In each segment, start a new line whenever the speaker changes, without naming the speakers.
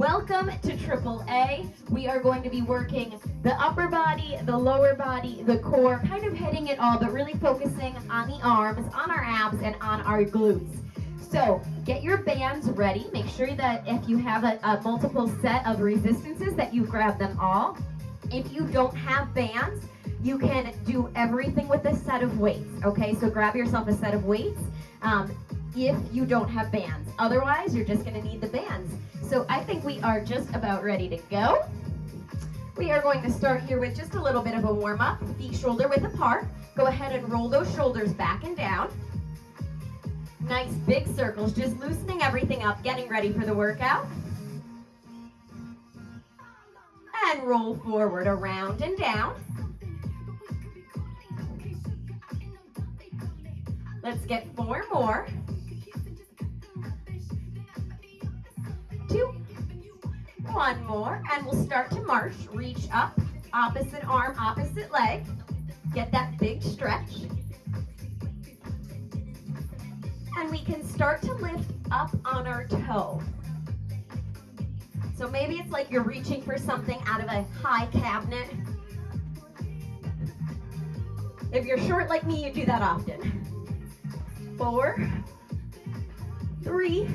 Welcome to AAA. We are going to be working the upper body, the lower body, the core, kind of hitting it all, but really focusing on the arms, on our abs, and on our glutes. So get your bands ready. Make sure that if you have a multiple set of resistances that you grab them all. If you don't have bands, you can do everything with a set of weights, okay? So grab yourself a set of weights if you don't have bands. Otherwise, you're just gonna need the bands. So I think we are just about ready to go. We are going to start here with just a little bit of a warm-up, feet shoulder width apart. Go ahead and roll those shoulders back and down. Nice big circles, just loosening everything up, getting ready for the workout. And roll forward, around and down. Let's get 4 more. 2, 1 more, and we'll start to march. Reach up, opposite arm, opposite leg. Get that big stretch. And we can start to lift up on our toe. So maybe it's like you're reaching for something out of a high cabinet. If you're short like me, you do that often. 4, 3,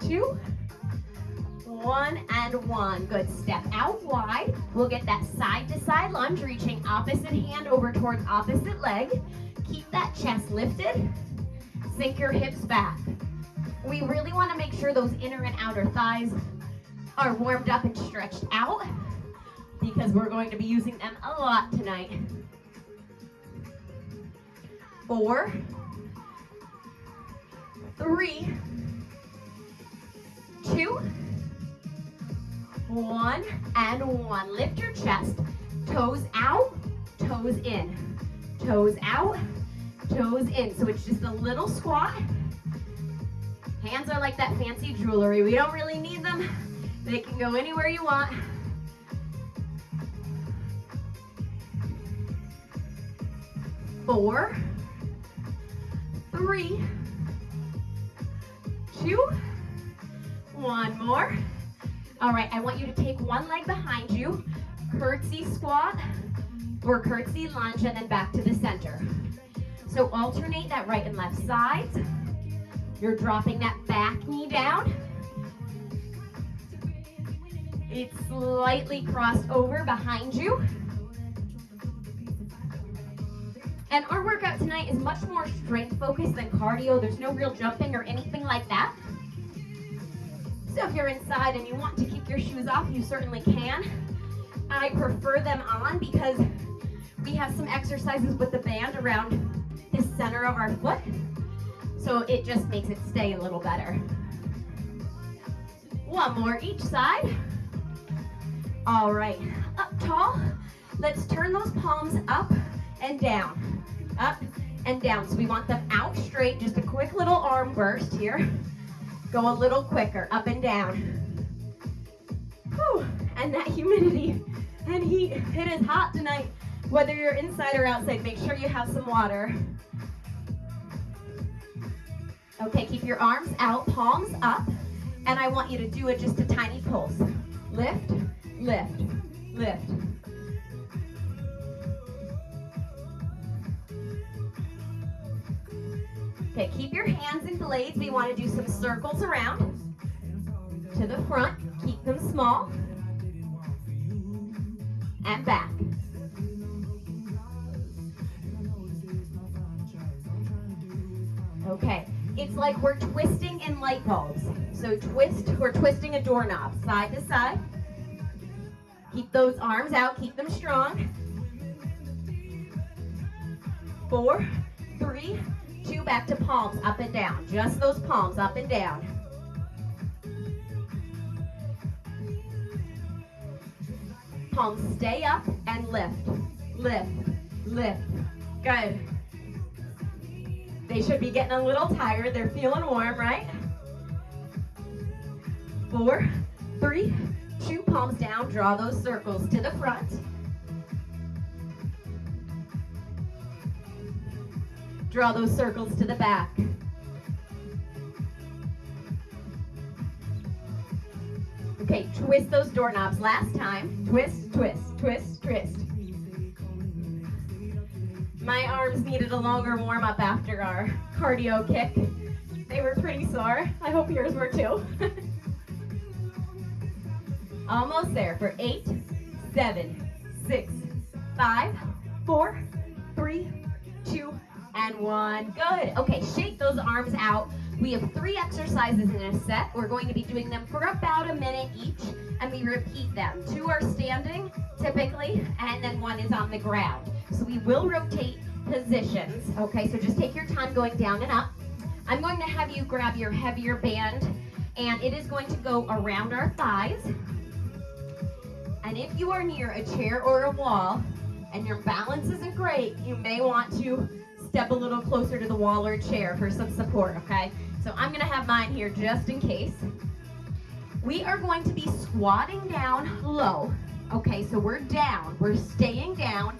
2, 1, and 1. Good. Step out wide. We'll get that side to side lunge, reaching opposite hand over towards opposite leg. Keep that chest lifted. Sink your hips back. We really want to make sure those inner and outer thighs are warmed up and stretched out because we're going to be using them a lot tonight. 4, 3, 2, 1, and 1. Lift your chest. Toes out, toes in. Toes out, toes in. So it's just a little squat. Hands are like that fancy jewelry. We don't really need them. They can go anywhere you want. 4, 3, 2, 1 more. All right, I want you to take one leg behind you, curtsy squat or curtsy lunge, and then back to the center. So alternate that right and left sides. You're dropping that back knee down. It's slightly crossed over behind you. And our workout tonight is much more strength focused than cardio. There's no real jumping or anything like that. So if you're inside and you want to keep your shoes off, you certainly can. I prefer them on because we have some exercises with the band around the center of our foot. So it just makes it stay a little better. 1 more each side. All right, up tall. Let's turn those palms up and down. Up and down. So we want them out straight. Just a quick little arm burst here. Go a little quicker, up and down. Whew. And that humidity and heat, it is hot tonight. Whether you're inside or outside, make sure you have some water. Okay, keep your arms out, palms up, and I want you to do it just a tiny pulse. Lift, lift, lift. Okay, keep your hands in blades. We want to do some circles around to the front. Keep them small. And back. Okay, it's like we're twisting in light bulbs. So twist, we're twisting a doorknob, side to side. Keep those arms out, keep them strong. 4, 3, 2, back to palms, up and down. Just those palms, up and down. Palms stay up and lift, lift, lift. Good. They should be getting a little tired. They're feeling warm, right? 4, 3, 2, palms down. Draw those circles to the front. Draw those circles to the back. Okay, twist those doorknobs. Last time. Twist, twist, twist, twist. My arms needed a longer warm-up after our cardio kick. They were pretty sore. I hope yours were too. Almost there for 8, 7, 6, 5, 4, 3, 2, and 1. Good. Okay, shake those arms out. We have 3 exercises in a set. We're going to be doing them for about a minute each, and we repeat them. 2 are standing, typically, and then 1 is on the ground. So we will rotate positions. Okay, so just take your time going down and up. I'm going to have you grab your heavier band, and it is going to go around our thighs. And if you are near a chair or a wall, and your balance isn't great, you may want to step a little closer to the wall or chair for some support, okay? So I'm gonna have mine here just in case. We are going to be squatting down low. Okay, so we're down, we're staying down,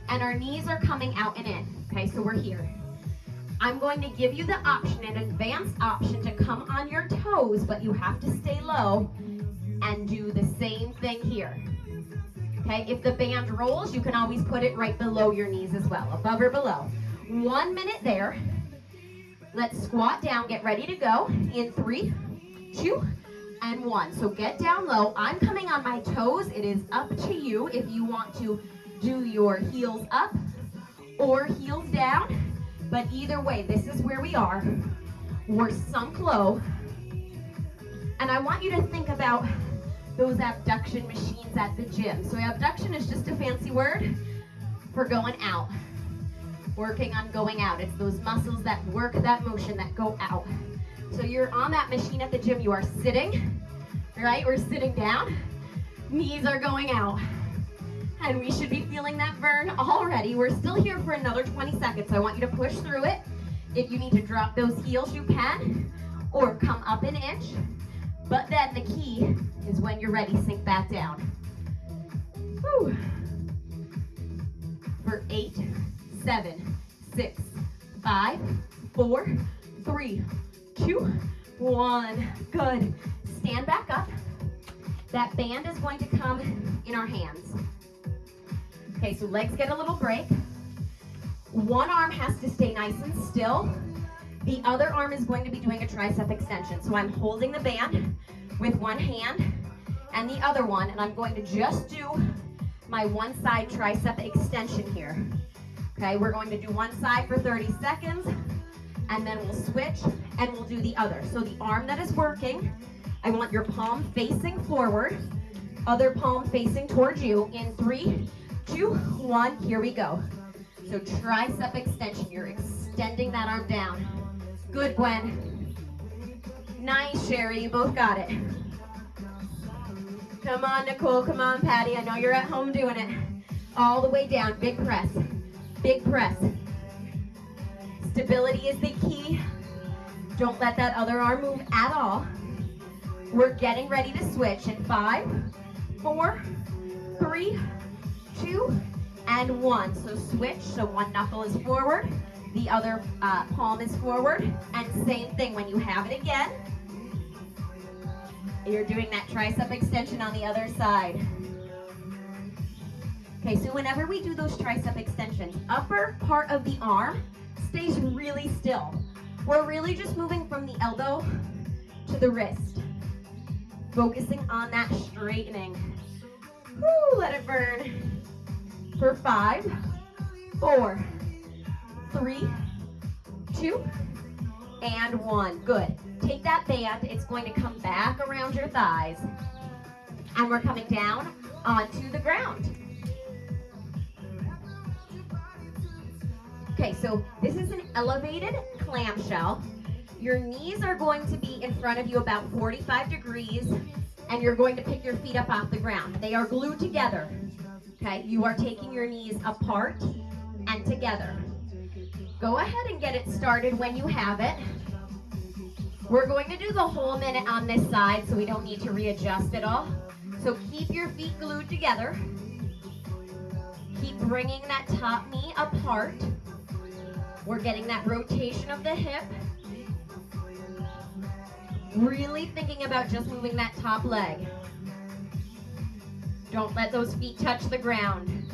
and our knees are coming out and in. Okay, so we're here. I'm going to give you the option, an advanced option, to come on your toes, but you have to stay low and do the same thing here. Okay, if the band rolls, you can always put it right below your knees as well, above or below. 1 minute there. Let's squat down, get ready to go in 3, 2, and 1. So get down low. I'm coming on my toes. It is up to you if you want to do your heels up or heels down. But either way, this is where we are. We're sunk low. And I want you to think about those abduction machines at the gym. So abduction is just a fancy word for going out. Working on going out. It's those muscles that work that motion that go out. So you're on that machine at the gym. You are sitting, right? We're sitting down. Knees are going out. And we should be feeling that burn already. We're still here for another 20 seconds. I want you to push through it. If you need to drop those heels, you can, or come up an inch. But then the key is when you're ready, sink back down. Whew. For 8, 7, 6, 5, 4, 3, 2, 1. Good. Stand back up. That band is going to come in our hands. Okay, so legs get a little break. One arm has to stay nice and still. The other arm is going to be doing a tricep extension. So I'm holding the band with one hand and the other one, and I'm going to just do my one side tricep extension here. Okay, we're going to do one side for 30 seconds, and then we'll switch and we'll do the other. So the arm that is working, I want your palm facing forward, other palm facing towards you in 3, 2, 1, here we go. So tricep extension, you're extending that arm down. Good, Gwen. Nice, Sherry, you both got it. Come on, Nicole, come on, Patty, I know you're at home doing it. All the way down, big press, big press. Stability is the key. Don't let that other arm move at all. We're getting ready to switch in 5, 4, 3, 2, and 1. So switch, so one knuckle is forward, the other palm is forward, and same thing when you have it again. You're doing that tricep extension on the other side. Okay, so whenever we do those tricep extensions, upper part of the arm stays really still. We're really just moving from the elbow to the wrist, focusing on that straightening. Woo, let it burn. For 5, 4, 3, 2, and 1. Good. Take that band, it's going to come back around your thighs, and we're coming down onto the ground. Okay, so this is an elevated clamshell. Your knees are going to be in front of you about 45 degrees, and you're going to pick your feet up off the ground. They are glued together. Okay, you are taking your knees apart and together. Go ahead and get it started when you have it. We're going to do the whole minute on this side, so we don't need to readjust it all. So keep your feet glued together. Keep bringing that top knee apart. We're getting that rotation of the hip. Really thinking about just moving that top leg. Don't let those feet touch the ground.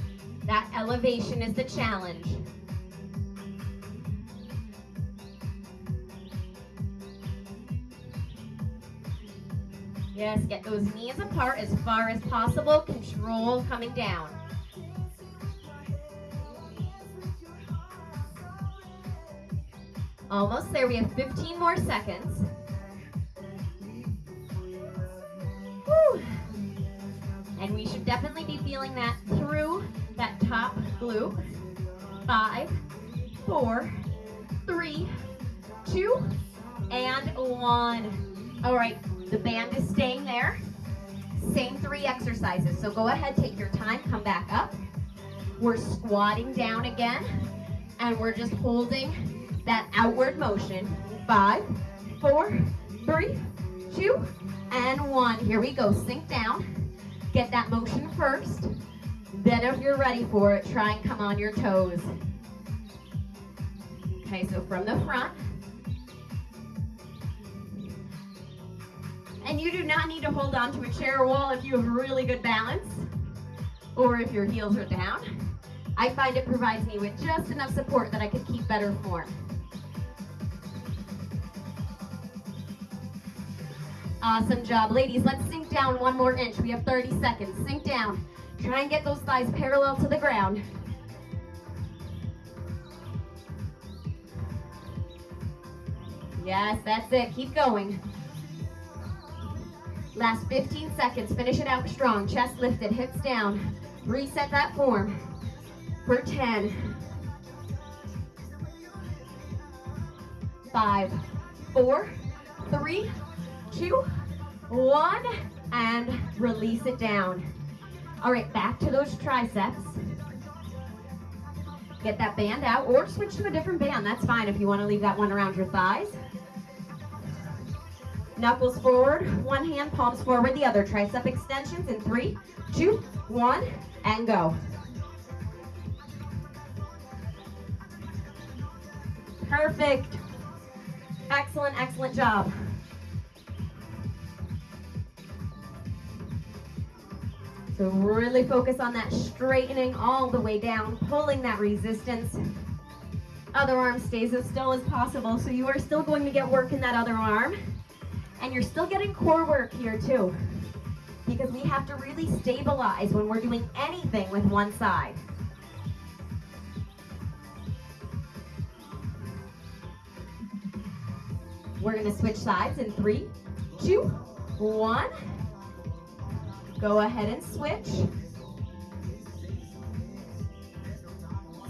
That elevation is the challenge. Yes, get those knees apart as far as possible. Control coming down. Almost there. We have 15 more seconds. Woo. And we should definitely be feeling that through that top glute. 5, 4, 3, 2, and 1. All right, the band is staying there. Same 3 exercises. So go ahead, take your time, come back up. We're squatting down again, and we're just holding that outward motion. 5, 4, 3, 2, and 1. Here we go. Sink down. Get that motion first. Then if you're ready for it, try and come on your toes. Okay, so from the front. And you do not need to hold on to a chair or wall if you have really good balance or if your heels are down. I find it provides me with just enough support that I could keep better form. Awesome job. Ladies, let's sink down 1 more inch. We have 30 seconds. Sink down. Try and get those thighs parallel to the ground. Yes, that's it. Keep going. Last 15 seconds. Finish it out strong. Chest lifted, hips down. Reset that form for 10. 5, 4, 3, 2, 1, and release it down. All right, back to those triceps. Get that band out or switch to a different band. That's fine if you want to leave that one around your thighs. Knuckles forward, one hand, palms forward, the other. Tricep extensions in 3, 2, 1, and go. Perfect. Excellent, excellent job. So really focus on that straightening all the way down, pulling that resistance. Other arm stays as still as possible, so you are still going to get work in that other arm. And you're still getting core work here too, because we have to really stabilize when we're doing anything with one side. We're going to switch sides in 3, 2, 1. Go ahead and switch.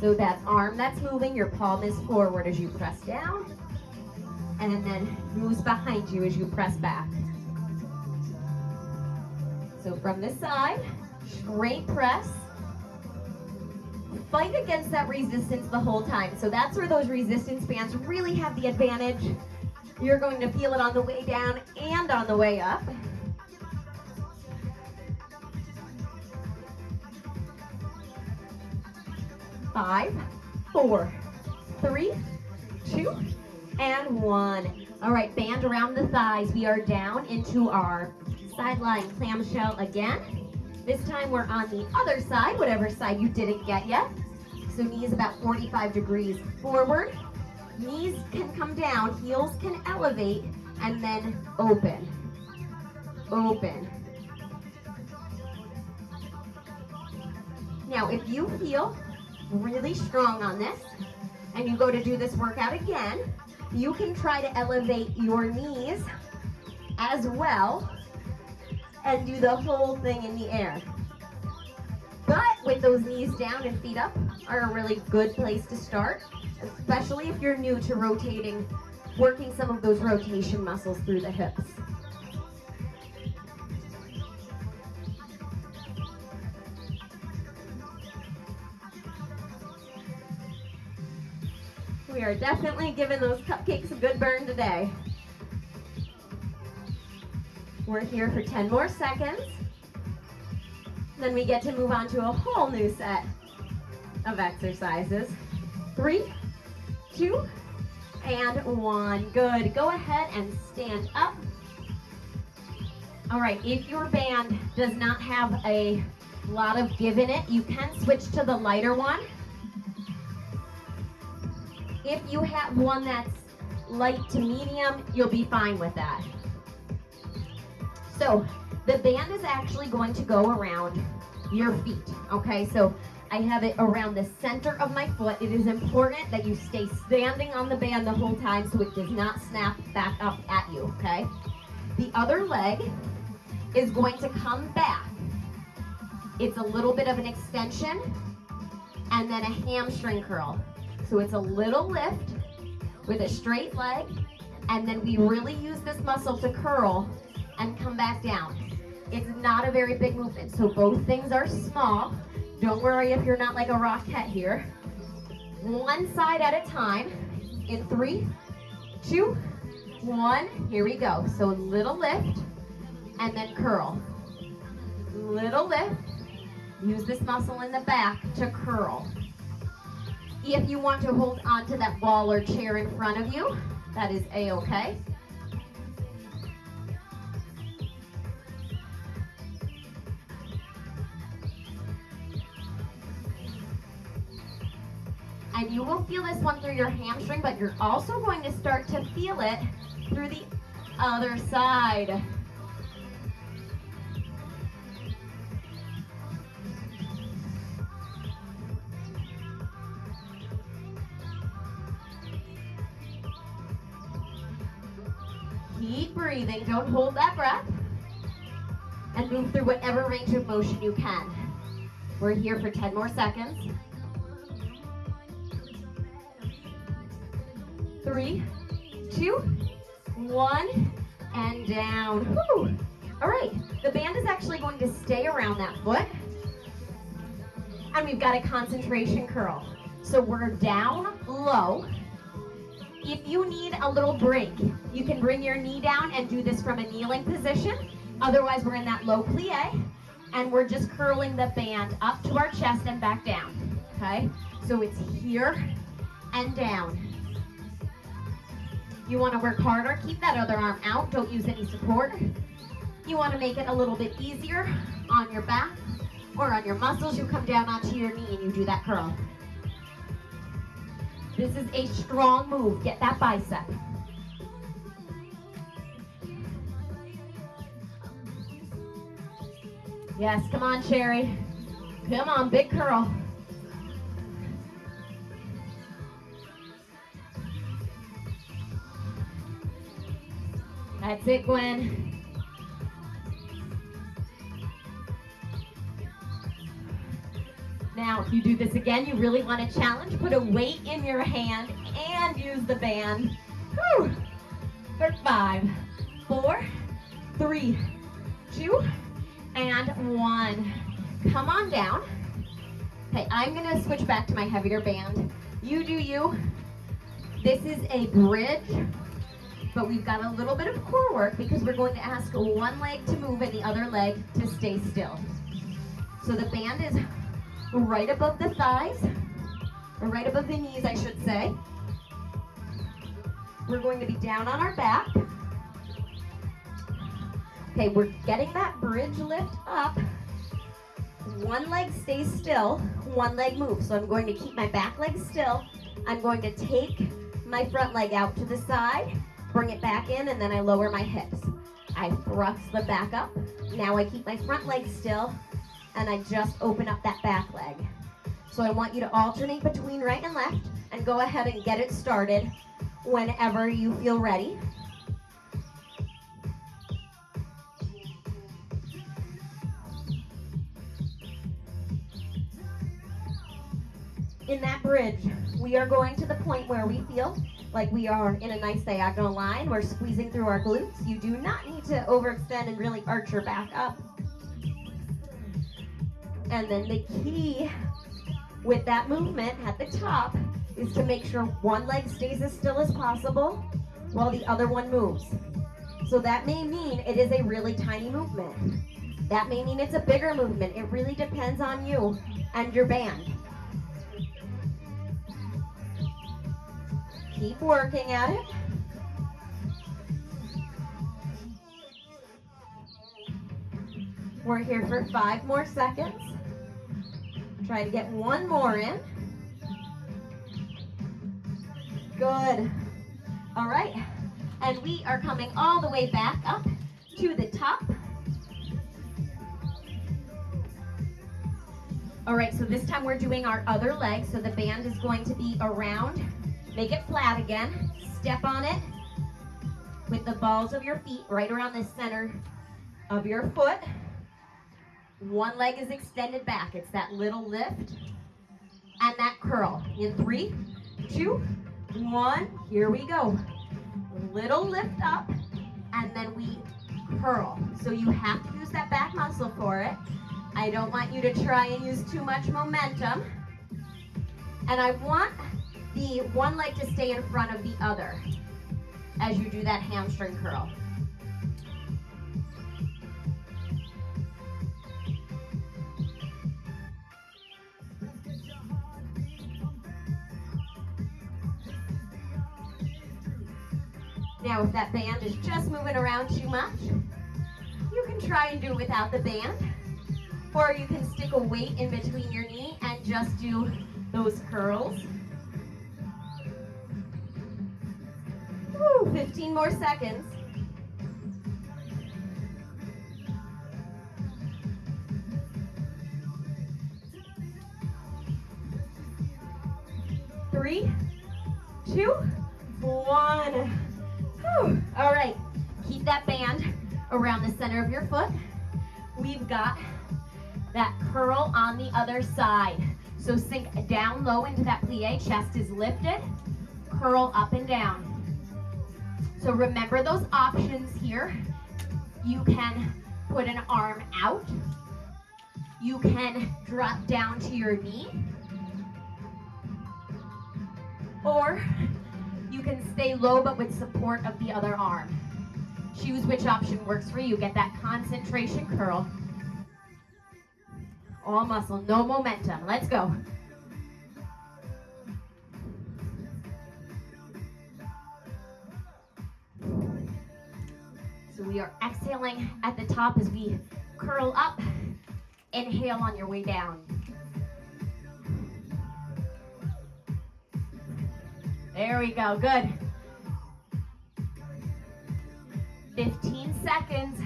So that arm that's moving, your palm is forward as you press down, and then moves behind you as you press back. So from this side, straight press. Fight against that resistance the whole time. So that's where those resistance bands really have the advantage. You're going to feel it on the way down and on the way up. Five, 4, 3, 2, and 1. All right, band around the thighs. We are down into our sideline clamshell again. This time we're on the other side, whatever side you didn't get yet. So knees about 45 degrees forward. Knees can come down, heels can elevate, and then open. Open. Now, if you feel really strong on this, and you go to do this workout again, you can try to elevate your knees as well and do the whole thing in the air. But with those knees down and feet up are a really good place to start, especially if you're new to rotating, working some of those rotation muscles through the hips. We are definitely giving those cupcakes a good burn today. We're here for 10 more seconds. Then we get to move on to a whole new set of exercises. 3, 2, and 1. Good. Go ahead and stand up. All right, if your band does not have a lot of give in it, you can switch to the lighter one. If you have one that's light to medium, you'll be fine with that. So the band is actually going to go around your feet, okay? So I have it around the center of my foot. It is important that you stay standing on the band the whole time so it does not snap back up at you, okay? The other leg is going to come back. It's a little bit of an extension and then a hamstring curl. So it's a little lift with a straight leg, and then we really use this muscle to curl and come back down. It's not a very big movement, so both things are small. Don't worry if you're not like a rockette here. One side at a time in 3, 2, 1. Here we go. So little lift and then curl. Little lift. Use this muscle in the back to curl. If you want to hold on to that wall or chair in front of you, that is a-okay. And you will feel this one through your hamstring, but you're also going to start to feel it through the other side. Keep breathing, don't hold that breath. And move through whatever range of motion you can. We're here for 10 more seconds. 3, 2, 1, and down. Whew. All right, the band is actually going to stay around that foot. And we've got a concentration curl. So we're down low. If you need a little break, you can bring your knee down and do this from a kneeling position. Otherwise, we're in that low plie, and we're just curling the band up to our chest and back down, okay? So it's here and down. You want to work harder, keep that other arm out, don't use any support. You want to make it a little bit easier on your back or on your muscles, you come down onto your knee and you do that curl. This is a strong move, get that bicep. Yes, come on, Sherry. Come on, big curl. That's it, Gwen. Now, if you do this again, you really want to challenge. Put a weight in your hand and use the band. Whew. For 5, 4, 3, 2, and 1. Come on down. Okay, I'm going to switch back to my heavier band. You do you. This is a bridge, but we've got a little bit of core work because we're going to ask one leg to move and the other leg to stay still. So the band is right above the thighs, or right above the knees, I should say. We're going to be down on our back. Okay, we're getting that bridge lift up. One leg stays still, one leg moves. So I'm going to keep my back leg still. I'm going to take my front leg out to the side, bring it back in, and then I lower my hips. I thrust the back up. Now I keep my front leg still, and I just open up that back leg. So I want you to alternate between right and left, and go ahead and get it started whenever you feel ready. In that bridge, we are going to the point where we feel like we are in a nice diagonal line. We're squeezing through our glutes. You do not need to overextend and really arch your back up. And then the key with that movement at the top is to make sure one leg stays as still as possible while the other one moves. So that may mean it is a really tiny movement. That may mean it's a bigger movement. It really depends on you and your band. Keep working at it. We're here for 5 more seconds. Try to get one more in. Good. All right. And we are coming all the way back up to the top. All right, so this time we're doing our other leg. So the band is going to be around. Make it flat again. Step on it with the balls of your feet right around the center of your foot. One leg is extended back. It's that little lift and that curl. In 3, 2, 1. Here we go. Little lift up, and then we curl. So you have to use that back muscle for it. I don't want you to try and use too much momentum. And I want the one leg to stay in front of the other as you do that hamstring curl. Now, if that band is just moving around too much, you can try and do it without the band, or you can stick a weight in between your knee and just do those curls. Woo, 15 more seconds. Three, 2, 1. Whew. All right, keep that band around the center of your foot. We've got that curl on the other side. So sink down low into that plie, chest is lifted, curl up and down. So remember those options here. You can put an arm out. You can drop down to your knee. Or you can stay low but with support of the other arm. Choose which option works for you. Get that concentration curl. All muscle, no momentum. Let's go. So we are exhaling at the top as we curl up. Inhale on your way down. There we go, good. 15 seconds.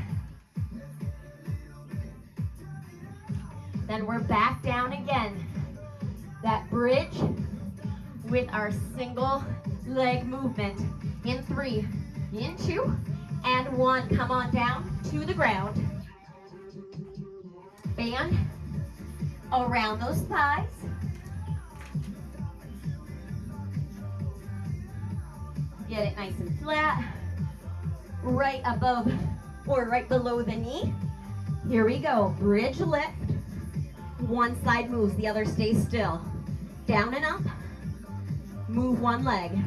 Then we're back down again. That bridge with our single leg movement. In 3, in 2, and 1. Come on down to the ground. Band around those thighs. Get it nice and flat, right above or right below the knee. Here we go, bridge lift. One side moves, the other stays still. Down and up, move one leg.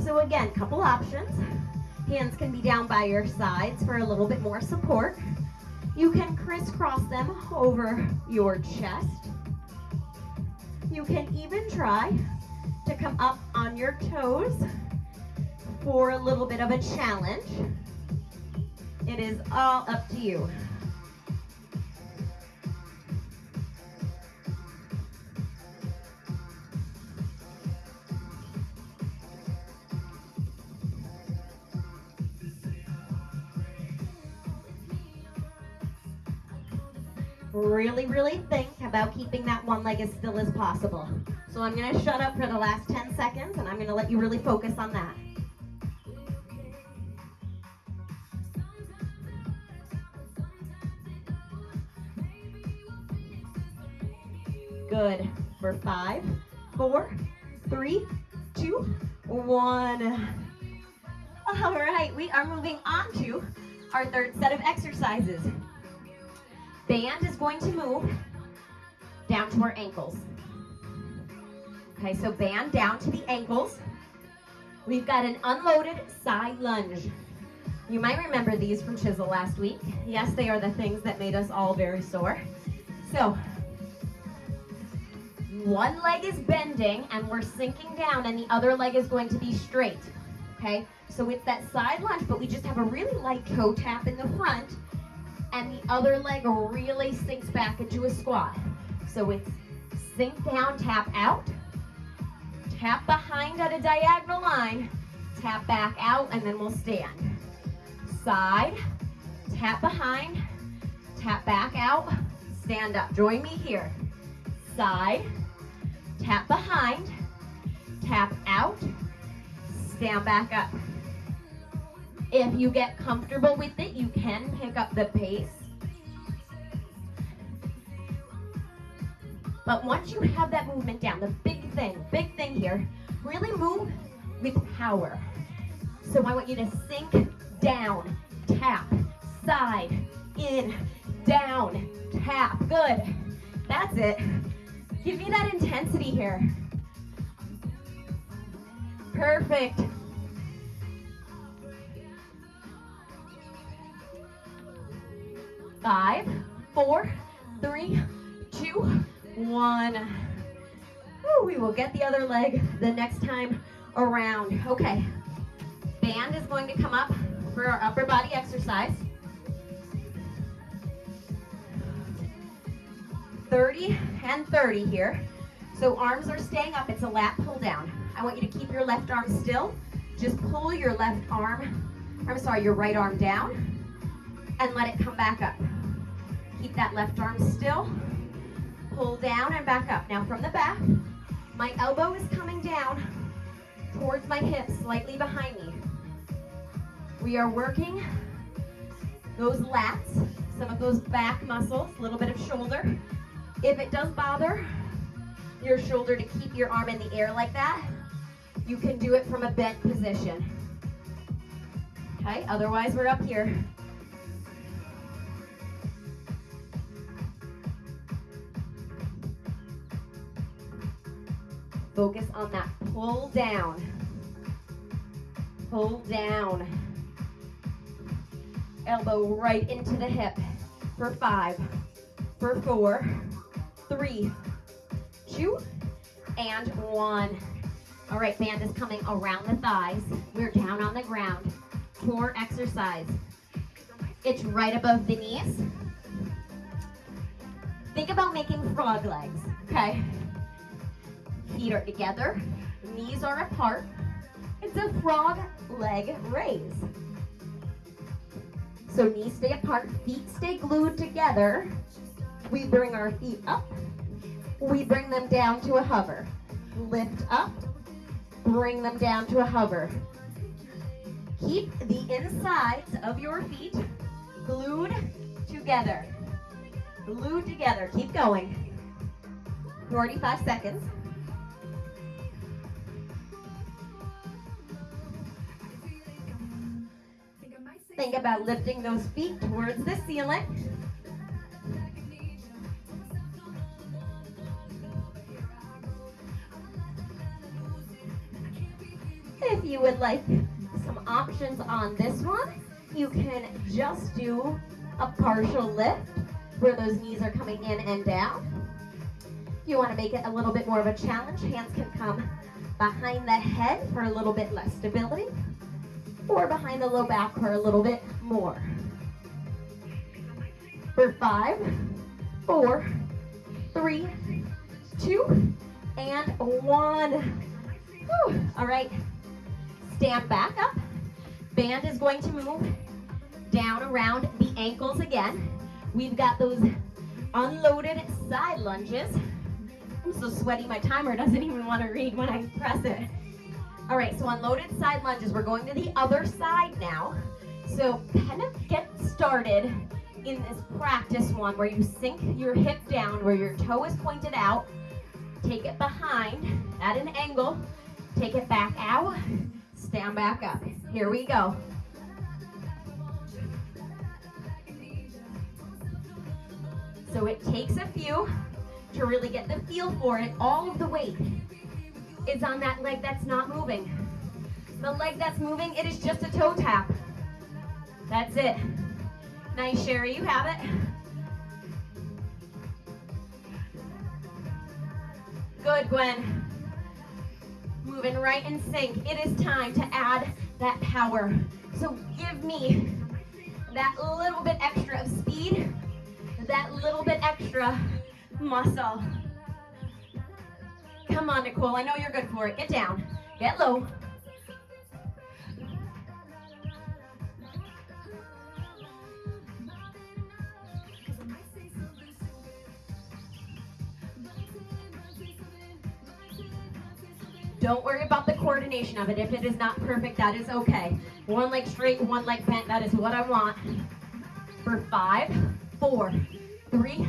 So again, couple options. Hands can be down by your sides for a little bit more support. You can crisscross them over your chest. You can even try to come up on your toes for a little bit of a challenge. It is all up to you. Really think about keeping that one leg as still as possible. So I'm going to shut up for the last 10 seconds and I'm going to let you really focus on that. Good. For 5, 4, 3, 2, 1. All right, we are moving on to our third set of exercises. Band is going to move down to our ankles. Okay, so band down to the ankles. We've got an unloaded side lunge. You might remember these from Chisel last week. Yes, they are the things that made us all very sore. So, one leg is bending and we're sinking down and the other leg is going to be straight. Okay, so it's that side lunge, but we just have a really light toe tap in the front and the other leg really sinks back into a squat. So it's sink down, tap out, tap behind at a diagonal line, tap back out, and then we'll stand. Side, tap behind, tap back out, stand up. Join me here. Side, tap behind, tap out, stand back up. If you get comfortable with it, you can pick up the pace. But once you have that movement down, the big thing here, really move with power. So I want you to sink down, tap, side, in, down, tap. Good. That's it. Give me that intensity here. Perfect. Five, four, three, two, one. Woo, we will get the other leg the next time around. Okay, band is going to come up for our upper body exercise. 30 and 30 here. So arms are staying up, it's a lat pull down. I want you to keep your left arm still. Just pull your your right arm down and let it come back up. Keep that left arm still. Pull down and back up. Now from the back, my elbow is coming down towards my hips, slightly behind me. We are working those lats, some of those back muscles, a little bit of shoulder. If it does bother your shoulder to keep your arm in the air like that, you can do it from a bent position. Okay, otherwise we're up here. Focus on that pull down. Pull down. Elbow right into the hip for 5, for 4, 3, 2, and 1. All right, band is coming around the thighs. We're down on the ground. Core exercise. It's right above the knees. Think about making frog legs, okay? Feet are together, knees are apart. It's a frog leg raise. So knees stay apart, feet stay glued together. We bring our feet up. We bring them down to a hover. Lift up, bring them down to a hover. Keep the insides of your feet glued together. Glued together. Keep going. 45 seconds. Think about lifting those feet towards the ceiling. If you would like some options on this one, you can just do a partial lift where those knees are coming in and down. If you want to make it a little bit more of a challenge, hands can come behind the head for a little bit less stability, or behind the low back for a little bit more. For 5, 4, 3, 2, and 1. Whew. All right, stand back up. Band is going to move down around the ankles again. We've got those unloaded side lunges. I'm so sweaty, my timer doesn't even want to read when I press it. All right, so unloaded side lunges. We're going to the other side now. So kind of get started in this practice one where you sink your hip down, where your toe is pointed out. Take it behind at an angle. Take it back out. Stand back up. Here we go. So it takes a few to really get the feel for it. All of the weight is on that leg that's not moving. The leg that's moving, it is just a toe tap. That's it. Nice, Sherry, you have it. Good, Gwen. Moving right in sync. It is time to add that power. So give me that little bit extra of speed that little bit extra muscle. Come on, Nicole, I know you're good for it. Get down, get low. Don't worry about the coordination of it. If it is not perfect, that is okay. One leg straight, one leg bent, that is what I want. For 5, 4, 3,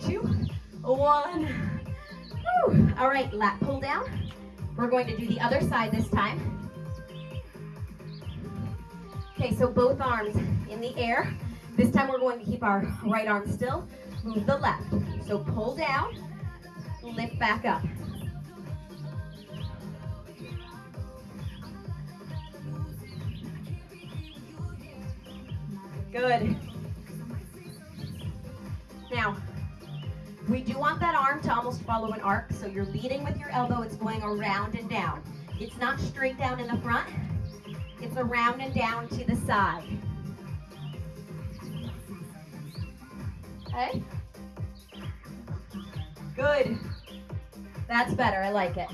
2, 1. Whew. All right, lat pull down. We're going to do the other side this time. Okay, so both arms in the air. This time we're going to keep our right arm still. Move the left. So pull down, lift back up. Good. Now, we do want that arm to almost follow an arc, so you're leading with your elbow, it's going around and down. It's not straight down in the front, it's around and down to the side. Okay? Good. That's better, I like it.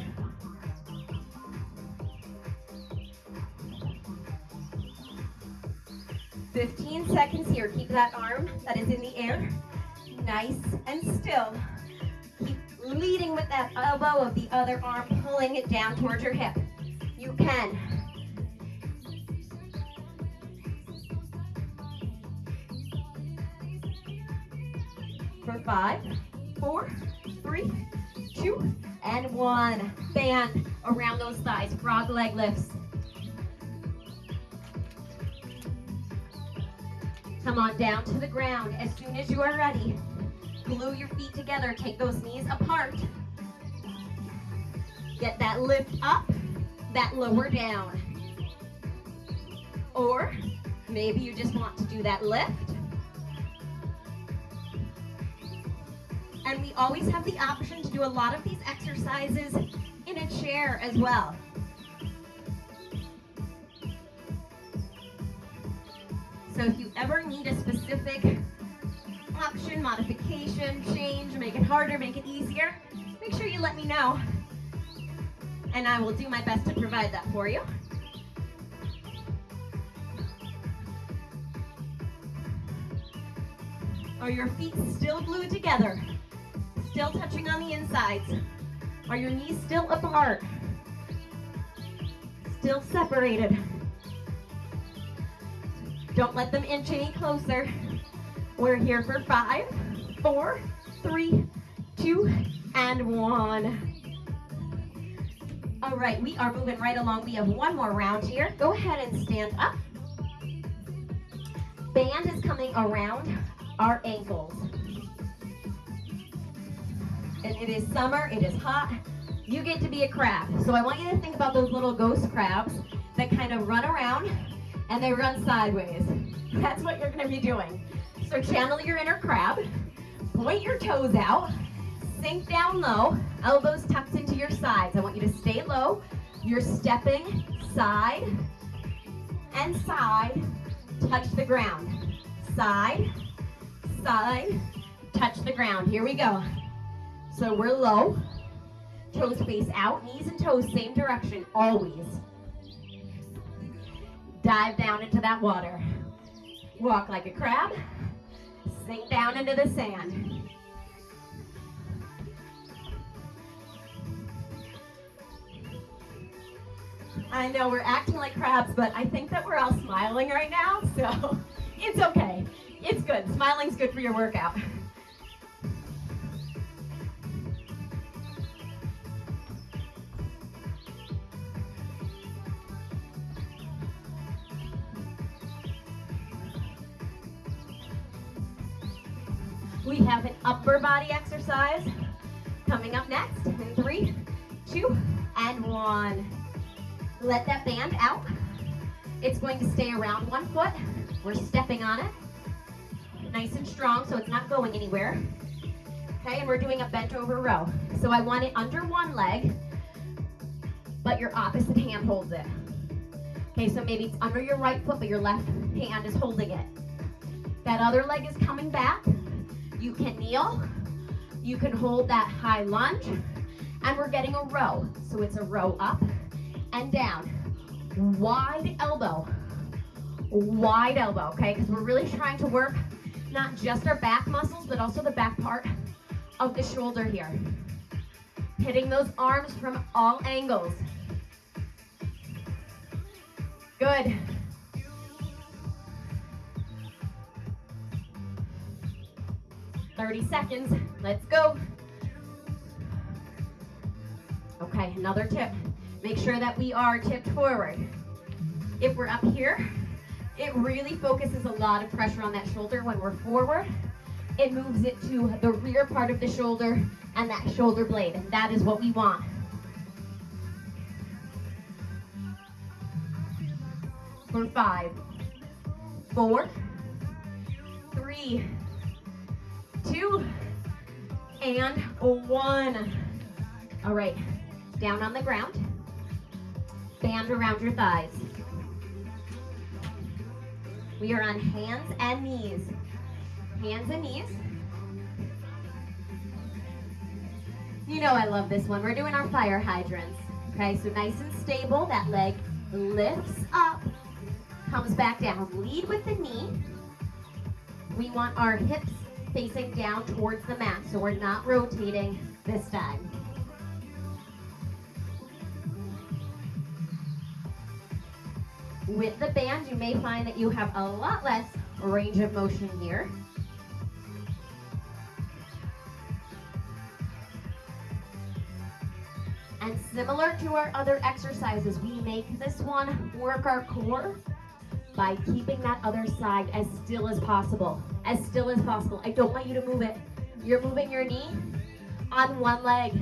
"15 seconds here. Keep that arm that is in the air nice and still. Keep leading with that elbow of the other arm, pulling it down towards your hip. You can. For 5, 4, 3, 2, and 1. Band around those thighs. Frog leg lifts. Come on down to the ground as soon as you are ready. Glue your feet together. Take those knees apart. Get that lift up, that lower down. Or maybe you just want to do that lift. And we always have the option to do a lot of these exercises in a chair as well. So if you ever need a specific option, modification, change, make it harder, make it easier, make sure you let me know. And I will do my best to provide that for you. Are your feet still glued together? Still touching on the insides? Are your knees still apart? Still separated? Don't let them inch any closer. We're here for 5, 4, 3, 2, and 1. All right, we are moving right along. We have one more round here. Go ahead and stand up. Band is coming around our ankles. And it is summer, it is hot. You get to be a crab. So I want you to think about those little ghost crabs that kind of run around and they run sideways. That's what you're gonna be doing. So channel your inner crab, point your toes out, sink down low, elbows tucked into your sides. I want you to stay low. You're stepping side and side, touch the ground. Side, side, touch the ground. Here we go. So we're low, toes face out, knees and toes same direction, always. Dive down into that water. Walk like a crab, sink down into the sand. I know we're acting like crabs, but I think that we're all smiling right now, so it's okay. It's good. Smiling's good for your workout. We have an upper body exercise coming up next in 3, 2, and 1. Let that band out. It's going to stay around 1 foot. We're stepping on it. Nice and strong so it's not going anywhere. Okay, and we're doing a bent over row. So I want it under one leg, but your opposite hand holds it. Okay, so maybe it's under your right foot, but your left hand is holding it. That other leg is coming back. You can kneel, you can hold that high lunge, and we're getting a row. So it's a row up and down. Wide elbow, okay? Because we're really trying to work not just our back muscles, but also the back part of the shoulder here. Hitting those arms from all angles. Good. "30 seconds, let's go." Okay, another tip. Make sure that we are tipped forward. If we're up here, it really focuses a lot of pressure on that shoulder. When we're forward, it moves it to the rear part of the shoulder and that shoulder blade, and that is what we want. For 5, 4, 3, 2, and 1. All right, down on the ground. Band around your thighs. We are on hands and knees. Hands and knees. You know I love this one. We're doing our fire hydrants. Okay, so nice and stable. That leg lifts up, comes back down. Lead with the knee. We want our hips facing down towards the mat, so we're not rotating this time. With the band, you may find that you have a lot less range of motion here. And similar to our other exercises, we make this one work our core by keeping that other side as still as possible. As still as possible. I don't want you to move it. You're moving your knee on one leg,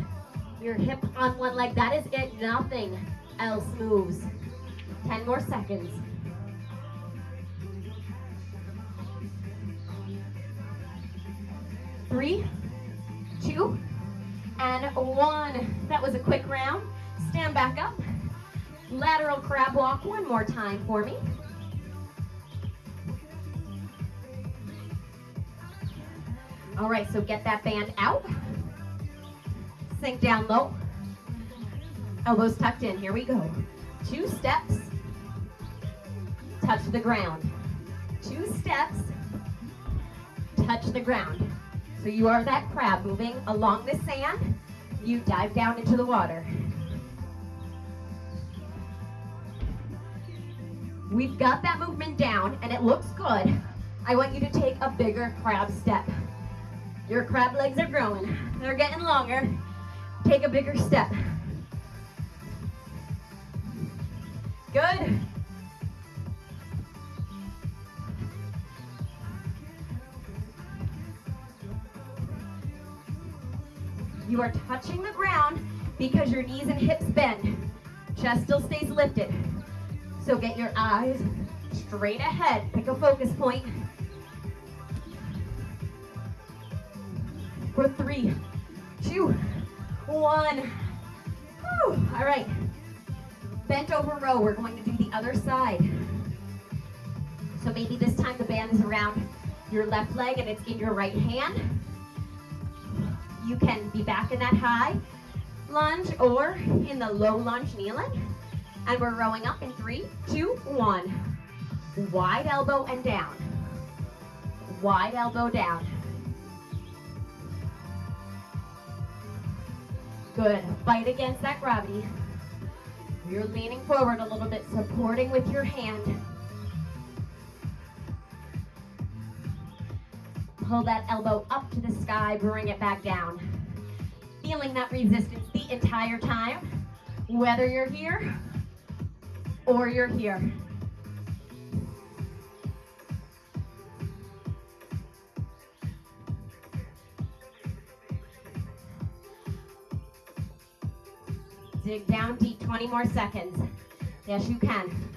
your hip on one leg. That is it. Nothing else moves. 10 more seconds. 3, 2, and 1. That was a quick round. Stand back up. Lateral crab walk one more time for me. All right, so get that band out. Sink down low. Elbows tucked in. Here we go. 2 steps. Touch the ground. 2 steps. Touch the ground. So you are that crab moving along the sand. You dive down into the water. We've got that movement down and it looks good. I want you to take a bigger crab step. Your crab legs are growing. They're getting longer. Take a bigger step. Good. You are touching the ground because your knees and hips bend. Chest still stays lifted. So get your eyes straight ahead. Pick a focus point. For 3, 2, 1. Whew. All right. Bent over row. We're going to do the other side. So maybe this time the band is around your left leg and it's in your right hand. You can be back in that high lunge or in the low lunge kneeling. And we're rowing up in 3, 2, 1. Wide elbow and down. Wide elbow down. Good. Fight against that gravity. You're leaning forward a little bit, supporting with your hand. Pull that elbow up to the sky, bring it back down. Feeling that resistance the entire time, whether you're here or you're here. Dig down deep, 20 more seconds. Yes, you can.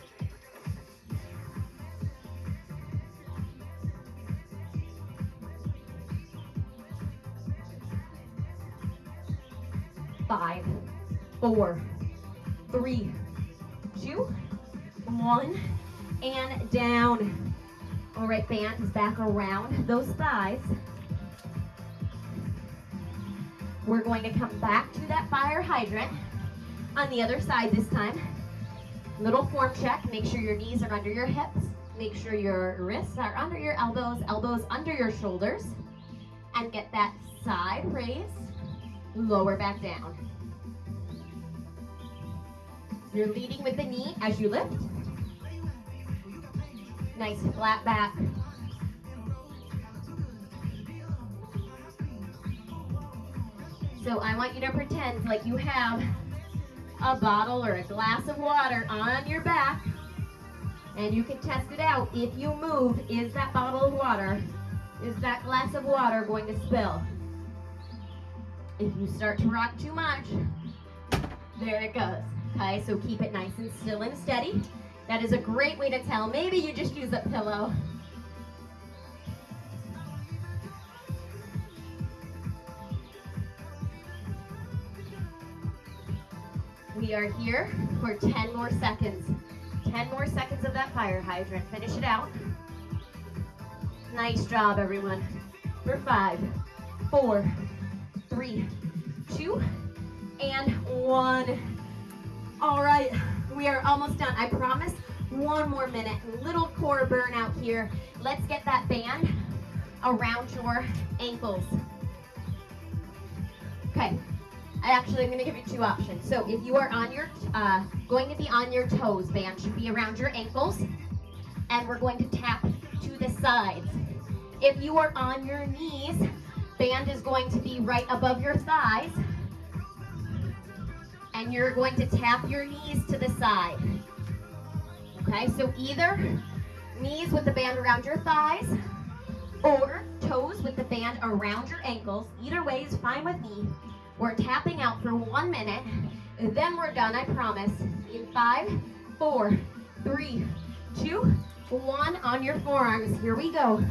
Five, 4, 3, 2, 1, and down. All right, band is back around those thighs. We're going to come back to that fire hydrant on the other side this time. Little form check. Make sure your knees are under your hips. Make sure your wrists are under your elbows, elbows under your shoulders. And get that side raise, lower back down. You're leading with the knee as you lift. Nice flat back. So I want you to pretend like you have a bottle or a glass of water on your back, and you can test it out. If you move, is that bottle of water, is that glass of water going to spill? If you start to rock too much, there it goes. Okay, so keep it nice and still and steady. That is a great way to tell. Maybe you just use a pillow. We are here for 10 more seconds. 10 more seconds of that fire hydrant. Finish it out. Nice job, everyone. For 5, 4, 3, 2, and 1. All right, we are almost done. I promise one more minute. Little core burnout here. Let's get that band around your ankles. Okay. I'm going to give you 2 options. So if you are on your, going to be on your toes, band should be around your ankles, and we're going to tap to the sides. If you are on your knees, band is going to be right above your thighs, and you're going to tap your knees to the side. Okay, so either knees with the band around your thighs, or toes with the band around your ankles. Either way is fine with me. We're tapping out for 1 minute, and then we're done, I promise. In 5, 4, 3, 2, 1 on your forearms. Here we go.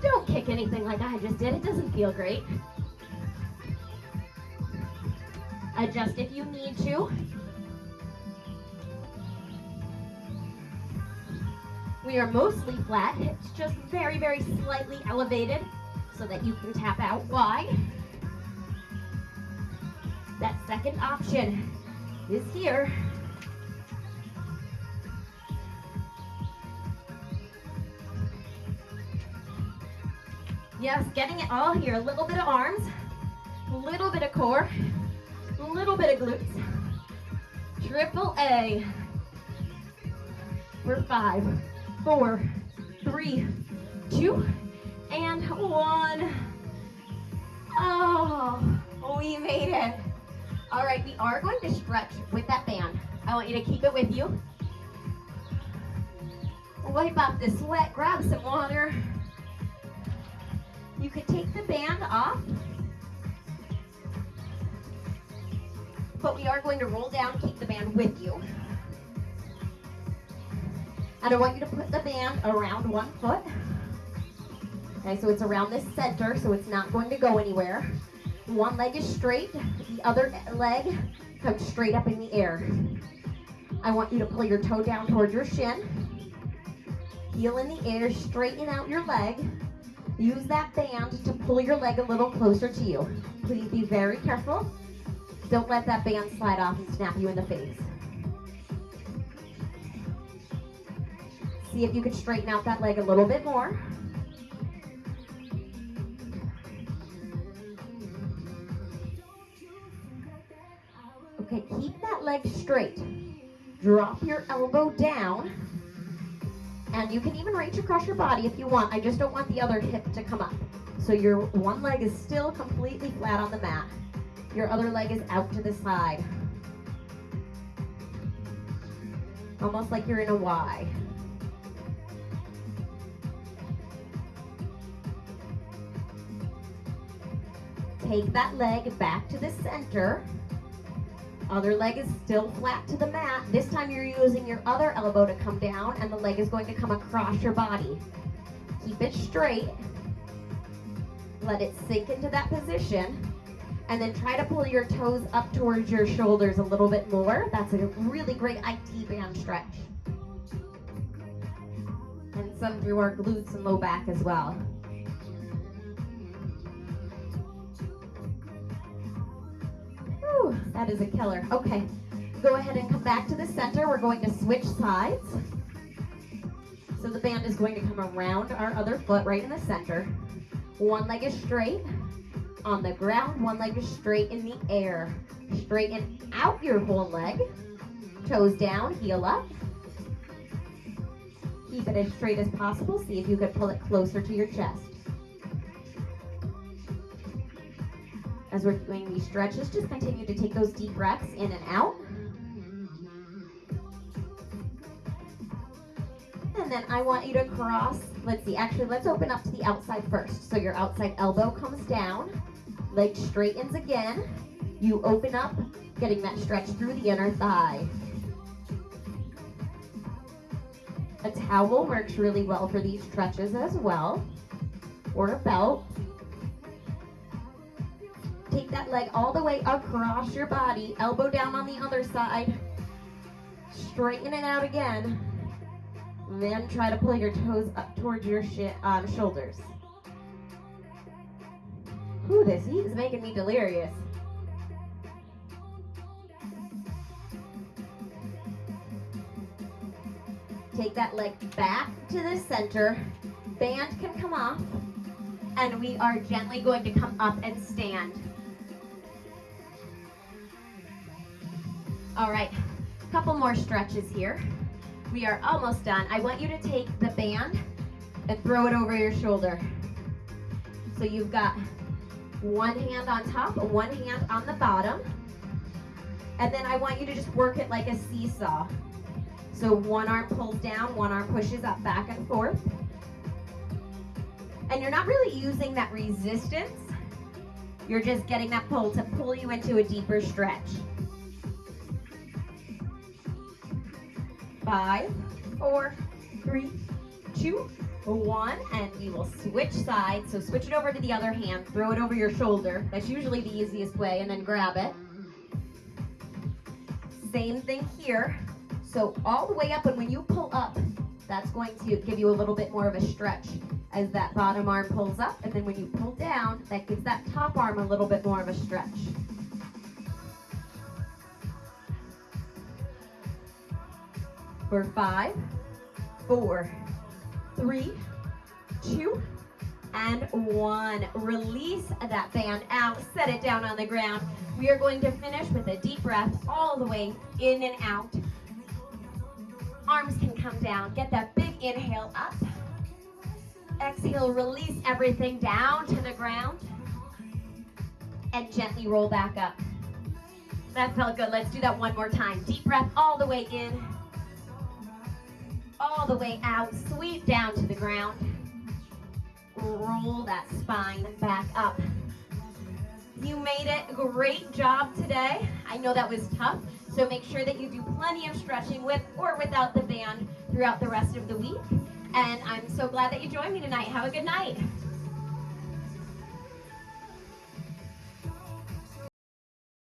Don't kick anything like I just did. It doesn't feel great. Adjust if you need to. We are mostly flat, hips just very, very slightly elevated so that you can tap out wide. That second option is here. Yes, getting it all here. A little bit of arms, a little bit of core, a little bit of glutes. Triple A. For 5, 4, 3, 2, and 1. Oh, we made it. All right, we are going to stretch with that band. I want you to keep it with you. Wipe off the sweat, grab some water. You could take the band off, but we are going to roll down, keep the band with you. And I want you to put the band around one foot. Okay, so it's around this center, so it's not going to go anywhere. One leg is straight, the other leg comes straight up in the air. I want you to pull your toe down towards your shin. Heel in the air, straighten out your leg. Use that band to pull your leg a little closer to you. Please be very careful. Don't let that band slide off and snap you in the face. See if you could straighten out that leg a little bit more. Okay, keep that leg straight. Drop your elbow down. And you can even reach across your body if you want. I just don't want the other hip to come up. So your one leg is still completely flat on the mat. Your other leg is out to the side. Almost like you're in a Y. Take that leg back to the center. Other leg is still flat to the mat. This time you're using your other elbow to come down, and the leg is going to come across your body. Keep it straight. Let it sink into that position. And then try to pull your toes up towards your shoulders a little bit more. That's a really great IT band stretch. And some through our glutes and low back as well. Whew, that is a killer. Okay, go ahead and come back to the center. We're going to switch sides. So the band is going to come around our other foot right in the center. One leg is straight on the ground, one leg is straight in the air. Straighten out your whole leg. Toes down, heel up. Keep it as straight as possible. See if you can pull it closer to your chest. As we're doing these stretches, just continue to take those deep breaths in and out. And then I want you to cross, let's open up to the outside first. So your outside elbow comes down, leg straightens again. You open up, getting that stretch through the inner thigh. A towel works really well for these stretches as well, or a belt. Take that leg all the way across your body, elbow down on the other side. Straighten it out again. Then try to pull your toes up towards your shoulders. Ooh, this heat is making me delirious. Take that leg back to the center. Band can come off. And we are gently going to come up and stand. All right, a couple more stretches here. We are almost done. I want you to take the band and throw it over your shoulder. So you've got one hand on top, one hand on the bottom. And then I want you to just work it like a seesaw. So one arm pulls down, one arm pushes up, back and forth. And you're not really using that resistance. You're just getting that pull to pull you into a deeper stretch. 5, 4, 3, 2, 1, and we will switch sides. So switch it over to the other hand, throw it over your shoulder. That's usually the easiest way, and then grab it. Same thing here. So all the way up, and when you pull up, that's going to give you a little bit more of a stretch as that bottom arm pulls up, and then when you pull down, that gives that top arm a little bit more of a stretch. For 5, 4, 3, 2, and 1. Release that band out, set it down on the ground. We are going to finish with a deep breath all the way in and out. Arms can come down. Get that big inhale up. Exhale, release everything down to the ground. And gently roll back up. That felt good. Let's do that one more time. Deep breath all the way in. All the way out. Sweep down to the ground. Roll that spine back up. You made it. Great job today. I know that was tough. So make sure that you do plenty of stretching with or without the band throughout the rest of the week. And I'm so glad that you joined me tonight. Have a good night.